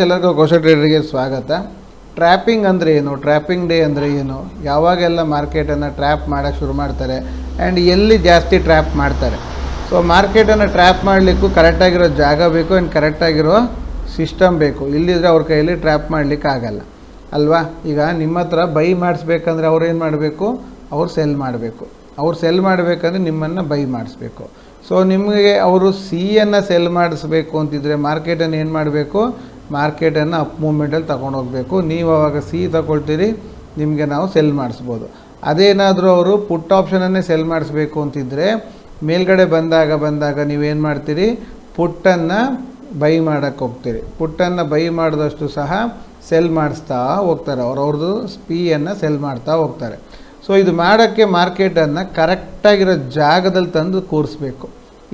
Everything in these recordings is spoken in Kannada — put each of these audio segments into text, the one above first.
ಎಲ್ಲರಿಗೂ ಕೋಶ ಟ್ರೇಡರ್ಗೆ ಸ್ವಾಗತ. ಟ್ರ್ಯಾಪಿಂಗ್ ಅಂದರೆ ಏನು, ಟ್ರ್ಯಾಪಿಂಗ್ ಡೇ ಅಂದರೆ ಏನು, ಯಾವಾಗೆಲ್ಲ ಮಾರ್ಕೆಟನ್ನು ಟ್ರ್ಯಾಪ್ ಮಾಡೋಕ್ಕೆ ಶುರು ಮಾಡ್ತಾರೆ ಆ್ಯಂಡ್ ಎಲ್ಲಿ ಜಾಸ್ತಿ ಟ್ರ್ಯಾಪ್ ಮಾಡ್ತಾರೆ. ಸೊ ಮಾರ್ಕೆಟನ್ನು ಟ್ರ್ಯಾಪ್ ಮಾಡಲಿಕ್ಕೂ ಕರೆಕ್ಟಾಗಿರೋ ಜಾಗ ಬೇಕು ಆ್ಯಂಡ್ ಕರೆಕ್ಟಾಗಿರೋ ಸಿಸ್ಟಮ್ ಬೇಕು. ಇಲ್ಲಿದ್ರೆ ಅವ್ರ ಕೈಯಲ್ಲಿ ಟ್ರ್ಯಾಪ್ ಮಾಡಲಿಕ್ಕೆ ಆಗಲ್ಲ ಅಲ್ವಾ. ಈಗ ನಿಮ್ಮ ಹತ್ರ ಬೈ ಮಾಡಿಸ್ಬೇಕಂದ್ರೆ ಅವ್ರು ಏನು ಮಾಡಬೇಕು, ಅವ್ರು ಸೆಲ್ ಮಾಡಬೇಕು. ಅವ್ರು ಸೆಲ್ ಮಾಡಬೇಕಂದ್ರೆ ನಿಮ್ಮನ್ನು ಬೈ ಮಾಡಿಸ್ಬೇಕು. ಸೊ ನಿಮಗೆ ಅವರು ಸಿಯನ್ನು ಸೆಲ್ ಮಾಡಿಸ್ಬೇಕು ಅಂತಿದ್ರೆ ಮಾರ್ಕೆಟನ್ನು ಏನು ಮಾಡಬೇಕು, ಮಾರ್ಕೆಟನ್ನು ಅಪ್ ಮೂಮೆಂಟಲ್ಲಿ ತೊಗೊಂಡೋಗ್ಬೇಕು. ನೀವು ಅವಾಗ ಸಿ ತಗೊಳ್ತೀರಿ, ನಿಮಗೆ ನಾವು ಸೆಲ್ ಮಾಡಿಸ್ಬೋದು. ಅದೇನಾದರೂ ಅವರು ಪುಟ್ ಆಪ್ಷನನ್ನೇ ಸೆಲ್ ಮಾಡಿಸ್ಬೇಕು ಅಂತಿದ್ದರೆ ಮೇಲ್ಗಡೆ ಬಂದಾಗ ನೀವೇನು ಮಾಡ್ತೀರಿ, ಪುಟ್ಟನ್ನು ಬೈ ಮಾಡೋಕ್ಕೆ ಹೋಗ್ತೀರಿ. ಪುಟ್ಟನ್ನು ಬೈ ಮಾಡಿದಷ್ಟು ಸಹ ಸೆಲ್ ಮಾಡಿಸ್ತಾ ಹೋಗ್ತಾರೆ. ಅವ್ರದ್ದು ಪಿಯನ್ನು ಸೆಲ್ ಮಾಡ್ತಾ ಹೋಗ್ತಾರೆ. ಸೊ ಇದು ಮಾಡೋಕ್ಕೆ ಮಾರ್ಕೆಟನ್ನು ಕರೆಕ್ಟಾಗಿರೋ ಜಾಗದಲ್ಲಿ ತಂದು ಕೂರಿಸ್ಬೇಕು.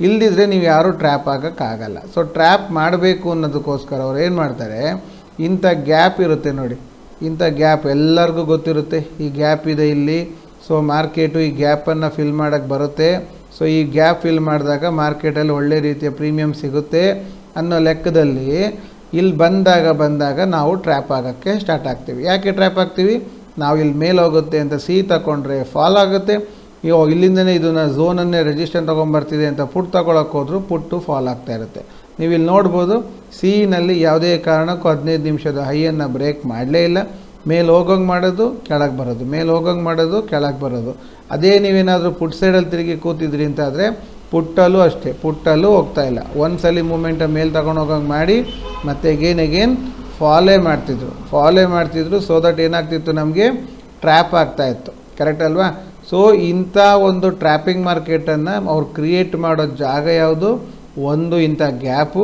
ಇಲ್ಲದಿದ್ದರೆ ನೀವು ಯಾರೂ ಟ್ರ್ಯಾಪ್ ಆಗೋಕ್ಕಾಗಲ್ಲ. ಸೊ ಟ್ರ್ಯಾಪ್ ಮಾಡಬೇಕು ಅನ್ನೋದಕ್ಕೋಸ್ಕರ ಅವ್ರು ಏನು ಮಾಡ್ತಾರೆ, ಇಂಥ ಗ್ಯಾಪ್ ಇರುತ್ತೆ ನೋಡಿ, ಇಂಥ ಗ್ಯಾಪ್ ಎಲ್ಲರಿಗೂ ಗೊತ್ತಿರುತ್ತೆ. ಈ ಗ್ಯಾಪ್ ಇದೆ ಇಲ್ಲಿ. ಸೊ ಮಾರ್ಕೆಟು ಈ ಗ್ಯಾಪನ್ನು ಫಿಲ್ ಮಾಡೋಕ್ಕೆ ಬರುತ್ತೆ. ಸೊ ಈ ಗ್ಯಾಪ್ ಫಿಲ್ ಮಾಡಿದಾಗ ಮಾರ್ಕೆಟಲ್ಲಿ ಒಳ್ಳೆ ರೀತಿಯ ಪ್ರೀಮಿಯಮ್ ಸಿಗುತ್ತೆ ಅನ್ನೋ ಲೆಕ್ಕದಲ್ಲಿ ಇಲ್ಲಿ ಬಂದಾಗ ನಾವು ಟ್ರ್ಯಾಪ್ ಆಗೋಕ್ಕೆ ಸ್ಟಾರ್ಟ್ ಆಗ್ತೀವಿ. ಯಾಕೆ ಟ್ರ್ಯಾಪ್ ಆಗ್ತೀವಿ, ನಾವು ಇಲ್ಲಿ ಮೇಲೆ ಹೋಗುತ್ತೆ ಅಂತ ಸಿ ತಗೊಂಡ್ರೆ ಫಾಲ್ ಆಗುತ್ತೆ. ಇಲ್ಲಿಂದನೇ ಇದನ್ನು ಝೋನನ್ನೇ ರಿಜಿಸ್ಟರ್ ತೊಗೊಂಬರ್ತಿದೆ ಅಂತ ಪುಟ್ ತೊಗೊಳಕ್ಕೆ ಹೋದ್ರು ಪುಟ್ಟು ಫಾಲ್ ಆಗ್ತಾ ಇರುತ್ತೆ. ನೀವು ಇಲ್ಲಿ ನೋಡ್ಬೋದು, ಸಿನಲ್ಲಿ ಯಾವುದೇ ಕಾರಣಕ್ಕೂ 15 ನಿಮಿಷದ ಹೈಯನ್ನು ಬ್ರೇಕ್ ಮಾಡಲೇ ಇಲ್ಲ. ಮೇಲೆ ಹೋಗೋಂಗೆ ಮಾಡೋದು, ಕೆಳಗೆ ಬರೋದು, ಮೇಲೆ ಹೋಗೋಂಗೆ ಮಾಡೋದು, ಕೆಳಗೆ ಬರೋದು. ಅದೇ ನೀವೇನಾದರೂ ಪುಟ್ ಸೈಡಲ್ಲಿ ತಿರುಗಿ ಕೂತಿದ್ರಿ ಅಂತಾದರೆ ಪುಟ್ಟಲ್ಲೂ ಅಷ್ಟೇ, ಪುಟ್ಟಲ್ಲೂ ಹೋಗ್ತಾ ಇಲ್ಲ. ಒಂದು ಸಲ ಮೂಮೆಂಟ ಮೇಲೆ ತಗೊಂಡು ಹೋಗೋಂಗೆ ಮಾಡಿ ಮತ್ತೆ ಎಗೇನ್ ಫಾಲೇ ಮಾಡ್ತಿದ್ರು. ಸೊ ದಟ್ ಏನಾಗ್ತಿತ್ತು, ನಮಗೆ ಟ್ರ್ಯಾಪ್ ಆಗ್ತಾಯಿತ್ತು. ಕರೆಕ್ಟ್ ಅಲ್ವಾ. ಸೊ ಇಂಥ ಒಂದು ಟ್ರ್ಯಾಪಿಂಗ್ ಮಾರ್ಕೆಟನ್ನು ಅವ್ರು ಕ್ರಿಯೇಟ್ ಮಾಡೋ ಜಾಗ ಯಾವುದು, ಒಂದು ಇಂಥ ಗ್ಯಾಪು,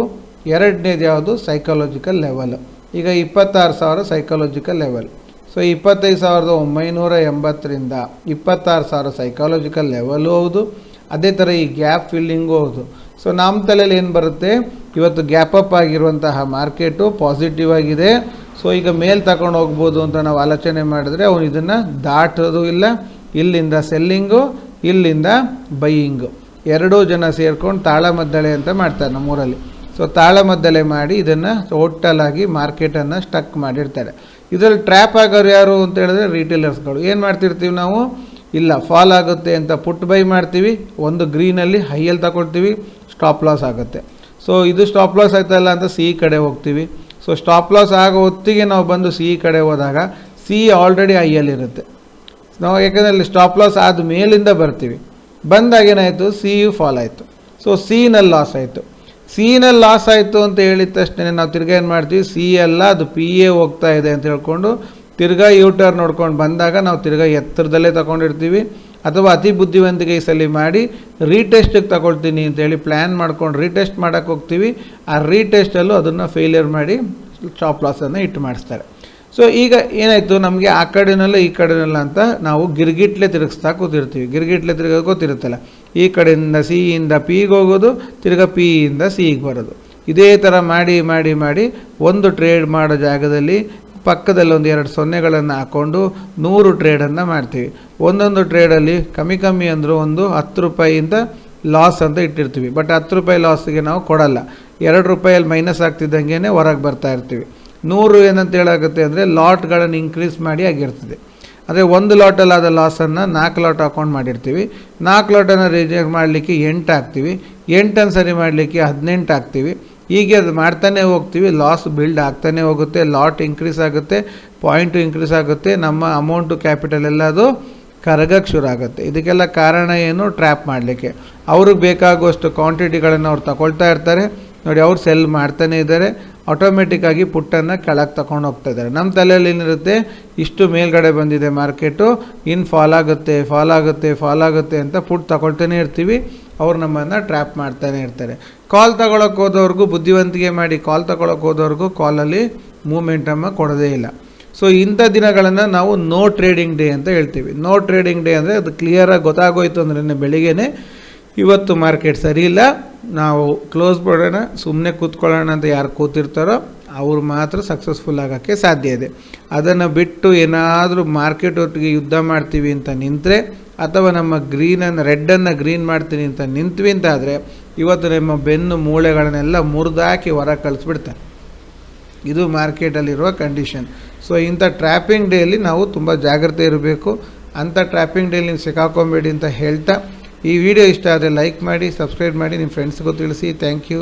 ಎರಡನೇದು ಯಾವುದು ಸೈಕಾಲಜಿಕಲ್ ಲೆವೆಲು. ಈಗ 26,000 ಸೈಕಾಲಜಿಕಲ್ ಲೆವೆಲ್. ಸೊ 25,980ರಿಂದ 26,000 ಸೈಕಾಲಜಿಕಲ್ ಲೆವೆಲು ಹೌದು. ಅದೇ ಥರ ಈ ಗ್ಯಾಪ್ ಫಿಲ್ಲಿಂಗು ಹೌದು. ಸೊ ನಮ್ಮ ತಲೆಯಲ್ಲಿ ಏನು ಬರುತ್ತೆ, ಇವತ್ತು ಗ್ಯಾಪ್ ಅಪ್ ಆಗಿರುವಂತಹ ಮಾರ್ಕೆಟು ಪಾಸಿಟಿವ್ ಆಗಿದೆ. ಸೊ ಈಗ ಮೇಲೆ ತಗೊಂಡು ಹೋಗ್ಬೋದು ಅಂತ ನಾವು ಆಲೋಚನೆ ಮಾಡಿದ್ರೆ ಅವನು ಇದನ್ನು ದಾಟೋದು ಇಲ್ಲ. ಇಲ್ಲಿಂದ ಸೆಲ್ಲಿಂಗು, ಇಲ್ಲಿಂದ ಬೈಯಿಂಗು, ಎರಡೂ ಜನ ಸೇರ್ಕೊಂಡು ತಾಳಮದ್ದಳೆ ಅಂತ ಮಾಡ್ತಾರೆ ನಮ್ಮೂರಲ್ಲಿ. ಸೊ ತಾಳಮದ್ದಳೆ ಮಾಡಿ ಇದನ್ನು ಟೋಟಲಾಗಿ ಮಾರ್ಕೆಟನ್ನು ಸ್ಟಕ್ ಮಾಡಿರ್ತಾರೆ. ಇದರಲ್ಲಿ ಟ್ರ್ಯಾಪ್ ಆಗೋರು ಯಾರು ಅಂತ ಹೇಳಿದ್ರೆ ರಿಟೇಲರ್ಸ್ಗಳು. ಏನು ಮಾಡ್ತಿರ್ತೀವಿ ನಾವು, ಇಲ್ಲ ಫಾಲ್ ಆಗುತ್ತೆ ಅಂತ ಪುಟ್ ಬೈ ಮಾಡ್ತೀವಿ, ಒಂದು ಗ್ರೀನಲ್ಲಿ ಹೈಯಲ್ಲಿ ತಗೊಳ್ತೀವಿ, ಸ್ಟಾಪ್ ಲಾಸ್ ಆಗುತ್ತೆ. ಸೊ ಇದು ಸ್ಟಾಪ್ ಲಾಸ್ ಆಯ್ತಲ್ಲ ಅಂತ ಸಿ ಕಡೆ ಹೋಗ್ತೀವಿ. ಸೊ ಸ್ಟಾಪ್ ಲಾಸ್ ಆಗೋ ಹೊತ್ತಿಗೆ ನಾವು ಬಂದು ಸಿ ಕಡೆ ಹೋದಾಗ ಸಿ ಆಲ್ರೆಡಿ ಹೈಯಲ್ಲಿರುತ್ತೆ. ನಾವು ಯಾಕಂದರೆ ಅಲ್ಲಿ ಸ್ಟಾಪ್ ಲಾಸ್ ಆದ ಮೇಲಿಂದ ಬರ್ತೀವಿ. ಬಂದಾಗ ಏನಾಯಿತು, ಸಿ ಯು ಫಾಲ್ ಆಯಿತು. ಸೊ ಸಿನಲ್ಲಿ ಲಾಸ್ ಆಯಿತು ಅಂತ ಹೇಳಿದ ತಕ್ಷಣ ನಾವು ತಿರ್ಗಾ ಏನು ಮಾಡ್ತೀವಿ, ಸಿ ಎಲ್ಲ ಅದು ಪಿ ಎ ಹೋಗ್ತಾ ಇದೆ ಅಂತ ಹೇಳ್ಕೊಂಡು ತಿರ್ಗಾ ಯೂಟರ್ನ್ ನೋಡ್ಕೊಂಡು ಬಂದಾಗ ನಾವು ತಿರ್ಗಾ ಎತ್ತರದಲ್ಲೇ ತಗೊಂಡಿರ್ತೀವಿ. ಅಥವಾ ಅತಿ ಬುದ್ಧಿವಂತಿಕೆ ಈ ಸಲ ಮಾಡಿ ರೀಟೆಸ್ಟಿಗೆ ತಗೊಳ್ತೀನಿ ಅಂತೇಳಿ ಪ್ಲ್ಯಾನ್ ಮಾಡ್ಕೊಂಡು ರೀಟೆಸ್ಟ್ ಮಾಡೋಕ್ಕೆ ಹೋಗ್ತೀವಿ. ಆ ರೀಟೆಸ್ಟಲ್ಲೂ ಅದನ್ನು ಫೇಲಿಯರ್ ಮಾಡಿ ಸ್ಟಾಪ್ ಲಾಸನ್ನು ಇಟ್ಟು ಮಾಡಿಸ್ತಾರೆ. ಸೊ ಈಗ ಏನಾಯಿತು, ನಮಗೆ ಆ ಕಡೆನಲ್ಲ ಈ ಕಡೆನಲ್ಲ ಅಂತ ನಾವು ಗಿರ್ಗಿಟ್ಲೆ ತಿರುಗಿಸ್ತಾ ಕೂತಿರ್ತೀವಿ. ಗಿರ್ಗಿಟ್ಲೆ ತಿರುಗೋಕೆ ಗೊತ್ತಿರುತ್ತಲ್ಲ, ಈ ಕಡೆಯಿಂದ ಸಿಯಿಂದ ಪಿಗೆ ಹೋಗೋದು, ತಿರ್ಗಾ ಪಿಯಿಂದ ಸಿಗೆ ಬರೋದು. ಇದೇ ಥರ ಮಾಡಿ ಒಂದು ಟ್ರೇಡ್ ಮಾಡೋ ಜಾಗದಲ್ಲಿ ಪಕ್ಕದಲ್ಲಿ ಒಂದು 2 ಸೊನ್ನೆಗಳನ್ನು ಹಾಕ್ಕೊಂಡು 100 ಟ್ರೇಡನ್ನು ಮಾಡ್ತೀವಿ. ಒಂದೊಂದು ಟ್ರೇಡಲ್ಲಿ ಕಮ್ಮಿ ಅಂದರೂ ಒಂದು 10 ರೂಪಾಯಿಯಿಂದ ಲಾಸ್ ಅಂತ ಇಟ್ಟಿರ್ತೀವಿ. ಬಟ್ 10 ರೂಪಾಯಿ ಲಾಸಿಗೆ ನಾವು ಕೊಡಲ್ಲ. 2 ರೂಪಾಯಲ್ಲಿ ಮೈನಸ್ ಆಗ್ತಿದ್ದಂಗೆ ಹೊರಗೆ ಬರ್ತಾ ಇರ್ತೀವಿ. 100 ಏನಂತ ಹೇಳಾಗುತ್ತೆ ಅಂದರೆ ಲಾಟ್ಗಳನ್ನು ಇನ್ಕ್ರೀಸ್ ಮಾಡಿ ಆಗಿರ್ತದೆ. ಅಂದರೆ ಒಂದು ಲಾಟಲ್ಲಾದ ಲಾಸನ್ನು 4 ಲಾಟ್ ಅಕೌಂಟ್ ಮಾಡಿರ್ತೀವಿ. 4 ಲಾಟನ್ನು ರಿಜೆಕ್ಟ್ ಮಾಡಲಿಕ್ಕೆ 8 ಹಾಕ್ತೀವಿ. 8 ಸರಿ ಮಾಡಲಿಕ್ಕೆ 18 ಹಾಕ್ತೀವಿ. ಹೀಗೆ ಅದು ಮಾಡ್ತಾನೆ ಹೋಗ್ತೀವಿ. ಲಾಸ್ ಬಿಲ್ಡ್ ಆಗ್ತಾನೆ ಹೋಗುತ್ತೆ, ಲಾಟ್ ಇನ್ಕ್ರೀಸ್ ಆಗುತ್ತೆ, ಪಾಯಿಂಟು ಇನ್ಕ್ರೀಸ್ ಆಗುತ್ತೆ, ನಮ್ಮ ಅಮೌಂಟು ಕ್ಯಾಪಿಟಲ್ ಎಲ್ಲ ಅದು ಕರಗಕ್ಕೆ ಶುರು ಆಗುತ್ತೆ. ಇದಕ್ಕೆಲ್ಲ ಕಾರಣ ಏನು, ಟ್ರ್ಯಾಪ್ ಮಾಡಲಿಕ್ಕೆ. ಅವ್ರಿಗೆ ಬೇಕಾಗುವಷ್ಟು ಕ್ವಾಂಟಿಟಿಗಳನ್ನು ಅವ್ರು ತಗೊಳ್ತಾ ಇರ್ತಾರೆ ನೋಡಿ. ಅವ್ರು ಸೆಲ್ ಮಾಡ್ತಾನೆ ಇದ್ದಾರೆ, ಆಟೋಮೆಟಿಕ್ಕಾಗಿ ಪುಟ್ಟನ್ನು ಕೆಳಗೆ ತಗೊಂಡು ಹೋಗ್ತಾ ಇದ್ದಾರೆ. ನಮ್ಮ ತಲೆಯಲ್ಲಿ ಏನಿರುತ್ತೆ, ಇಷ್ಟು ಮೇಲ್ಗಡೆ ಬಂದಿದೆ ಮಾರ್ಕೆಟು, ಇನ್ನು ಫಾಲ್ ಆಗುತ್ತೆ ಅಂತ ಪುಟ್ ತಗೊಳ್ತಾನೆ ಇರ್ತೀವಿ. ಅವ್ರು ನಮ್ಮನ್ನು ಟ್ರ್ಯಾಪ್ ಮಾಡ್ತಾನೆ ಇರ್ತಾರೆ. ಕಾಲ್ ತಗೊಳಕ್ಕೆ ಹೋದವ್ರಿಗೂ ಬುದ್ಧಿವಂತಿಕೆ ಮಾಡಿ ಕಾಲ್ ತಗೊಳಕ್ಕೆ ಹೋದವ್ರಿಗೂ ಕಾಲಲ್ಲಿ ಮೂಮೆಂಟಮ್ಮ ಕೊಡೋದೇ ಇಲ್ಲ. ಸೊ ಇಂಥ ದಿನಗಳನ್ನು ನಾವು ನೋ ಟ್ರೇಡಿಂಗ್ ಡೇ ಅಂತ ಹೇಳ್ತೀವಿ. ನೋ ಟ್ರೇಡಿಂಗ್ ಡೇ ಅಂದರೆ ಅದು ಕ್ಲಿಯರಾಗಿ ಗೊತ್ತಾಗೋಯ್ತು ಅಂದ್ರೆ ಬೆಳಿಗ್ಗೆನೇ ಇವತ್ತು ಮಾರ್ಕೆಟ್ ಸರಿ ಇಲ್ಲ, ನಾವು ಕ್ಲೋಸ್ ಮಾಡೋಣ, ಸುಮ್ಮನೆ ಕೂತ್ಕೊಳ್ಳೋಣ ಅಂತ ಯಾರು ಕೂತಿರ್ತಾರೋ ಅವರು ಮಾತ್ರ ಸಕ್ಸಸ್ಫುಲ್ ಆಗೋಕ್ಕೆ ಸಾಧ್ಯ ಇದೆ. ಅದನ್ನು ಬಿಟ್ಟು ಏನಾದರೂ ಮಾರ್ಕೆಟ್ ಒಟ್ಟಿಗೆ ಯುದ್ಧ ಮಾಡ್ತೀವಿ ಅಂತ ನಿಂತರೆ, ಅಥವಾ ನಮ್ಮ ರೆಡ್ಡನ್ನು ಗ್ರೀನ್ ಮಾಡ್ತೀನಿ ಅಂತ ನಿಂತ್ವಿ ಅಂತಾದರೆ ಇವತ್ತು ನಮ್ಮ ಬೆನ್ನು ಮೂಳೆಗಳನ್ನೆಲ್ಲ ಮುರಿದಾಕಿ ಹೊರಗೆ ಕಳಿಸ್ಬಿಡ್ತಾರೆ. ಇದು ಮಾರ್ಕೆಟಲ್ಲಿರುವ ಕಂಡೀಷನ್. ಸೊ ಇಂಥ ಟ್ರ್ಯಾಪಿಂಗ್ ಡೇಯಲ್ಲಿ ನಾವು ತುಂಬ ಜಾಗ್ರತೆ ಇರಬೇಕು. ಅಂಥ ಟ್ರ್ಯಾಪಿಂಗ್ ಡೇಲಿ ನೀವು ಸಿಕ್ಕಾಕೊಂಬೇಡಿ ಅಂತ ಹೇಳ್ತಾ, ಈ ವಿಡಿಯೋ ಇಷ್ಟ ಆದರೆ ಲೈಕ್ ಮಾಡಿ, ಸಬ್ಸ್ಕ್ರೈಬ್ ಮಾಡಿ, ನಿಮ್ಮ ಫ್ರೆಂಡ್ಸ್ಗೂ ತಿಳಿಸಿ. Thank you.